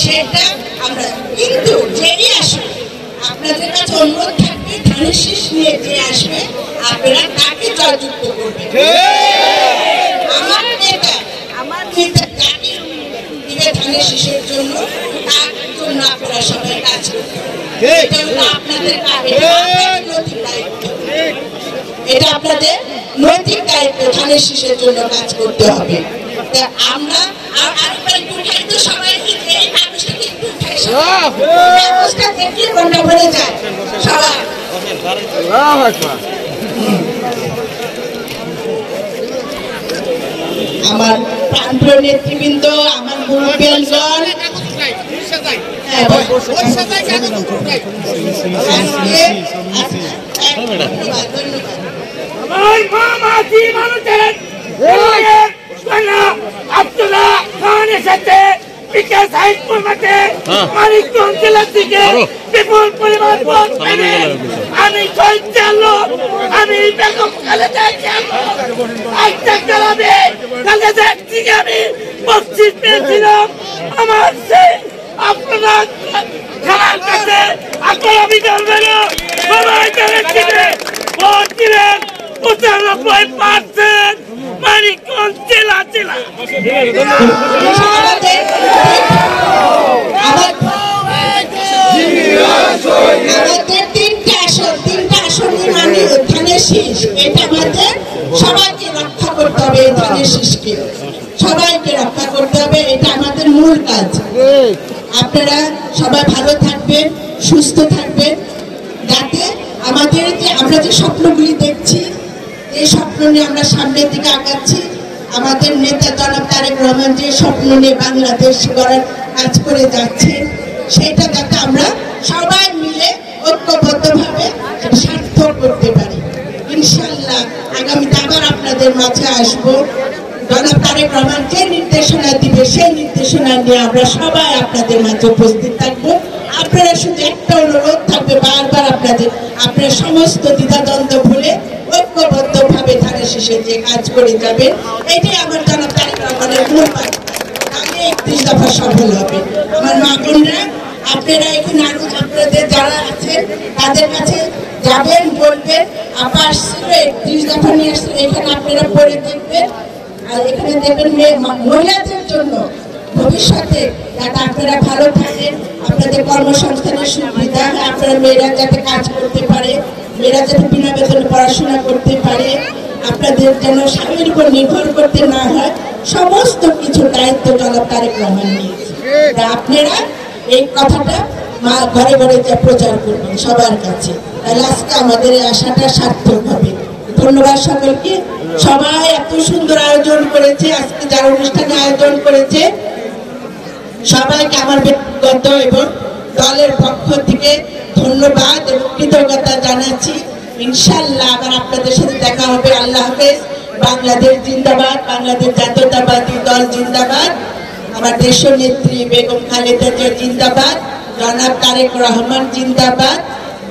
সেটা আমরা কিন্তু যেই আসবে আপনাদের কাছে অনুরোধ থাকবে ধানের শীষ নিয়ে যে আসবে আপনারা তাকে জয়যুক্ত করবেন। আমার নেতা যাকে দিবে ধানের শীষের জন্য তার জন্য আপনারা সবাই কাজ করবেন। এটা হলো আপনাদের নৈতিক দায়িত্ব, এটা আপনাদের নৈতিক দায়িত্ব, ধানের শীষের জন্য কাজ করতে হবে। আমরা আরেকবার একটু উঠাই তো সবাই, এই কাগজটাকে একটু উঠাই, কাগজটা দেখলে মনটা ভরে যায় সবাই। আমার প্রান্তীয় নেতৃবৃন্দ, আমার মুরব্বিয়ানগণ, আব্দুল্লাহ খানের সাথে বিকাশ হাইস্কুল মাঠে মানিকগঞ্জ জেলা থেকে বিপুল পরিমাণ ভোট পেয়ে আমি সঞ্চালক, আমি বেগম খালেদা খালেদার থেকে আমি বকশিশ পেয়েছিলাম। আমার সেই আপনারা খেলার কাছে আপনারা বিকাল বেলা সবাই ভোট দিলেন 95% মানিকগঞ্জ জেলা জেলা। আমাদের তিনটা আসন মানে ধানের শীষ, এটা আমাদের সবাইকে রক্ষা করতে হবে। ধানের শীষকে সবাইকে রক্ষা করতে হবে, এটা আমাদের মূল কাজ। আপনারা সবাই ভালো থাকবেন, সুস্থ থাকবেন, যাতে আমাদের আমরা যে স্বপ্নগুলি দেখছি, এই স্বপ্ন নিয়ে আমরা সামনের দিকে আগাচ্ছি। আমাদের নেতা জনাব তারেক রহমান যে স্বপ্ন নিয়ে বাংলাদেশ গড়ার কাজ করে যাচ্ছেন, সেটা যাতে আমরা সবাই মিলে ঐক্যবদ্ধভাবে সার্থক করতে পারি। ইনশাল্লাহ আগামীতে আবার আপনাদের মাঝে আসবো। জনাব তারেক রহমান যে নির্দেশনা দিবে সেই নির্দেশনা নিয়ে আমরা সবাই আপনাদের মাঝে উপস্থিত থাকবো। আপনারা শুধু একটা অনুরোধ থাকবে বারবার আপনারা সমস্ত দ্বিধাদ্বন্দ্ব ভুলে ঐক্যবদ্ধভাবে ধানের শীষে যে কাজ করে যাবেন, এটাই আমার জনাব তারেক রহমানের মূল বার্তা। তাহলে 31 দফা সফল হবে। আমার মা বোনরা, আপনারা এখানে আরো আপনাদের যারা আছেন তাদের কাছে যাবেন, বলবেন আপা আসছিল 31 দফা নিয়ে আসছিল, এখানে আপনারা পড়ে দেখবেন। আর এখানে দেখবেন মহিলাদের জন্য ভবিষ্যতে যাতে আপনারা ভালো থাকেন, আপনাদের কর্মসংস্থানের সুবিধা হয়, আপনারা মেয়েরা যাতে কাজ করতে পারে, মেয়েরা যাতে বিনা বেতনে পড়াশোনা করতে পারে, আপনাদের যেন স্বামীর উপর নির্ভর করতে না হয়, সমস্ত কিছু দায়িত্ব জনাব তারেক রহমান নিয়েছে। আপনারা এই কথাটা ঘরে ঘরে যে প্রচার করবেন সবার কাছে, তাহলে আজকে আমাদের এই আশাটা সার্থক হবে। ধন্যবাদ সকলকে। সবাই এত সুন্দর আয়োজন করেছে, আজকে যারা অনুষ্ঠানে আয়োজন করেছে সবাইকে আমার ব্যক্তিগত এবং দলের পক্ষ থেকে ধন্যবাদ এবং কৃতজ্ঞতা জানাচ্ছি। ইনশাল্লাহ আবার আপনাদের সাথে দেখা হবে। আল্লাহ হাফেজ। বাংলাদেশ জিন্দাবাদ, বাংলাদেশ জাতীয়তাবাদী দল জিন্দাবাদ, আমার দেশীয় নেত্রী বেগম খালেদা জিয়া জিন্দাবাদ, জনাব তারেক রহমান জিন্দাবাদ,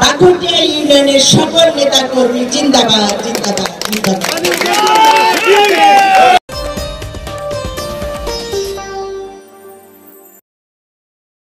বাকুটিয়া ইউনিয়নের সকল নেতা কর্মী জিন্দাবাদ জিন্দাবাদ জিন্দাবাদ।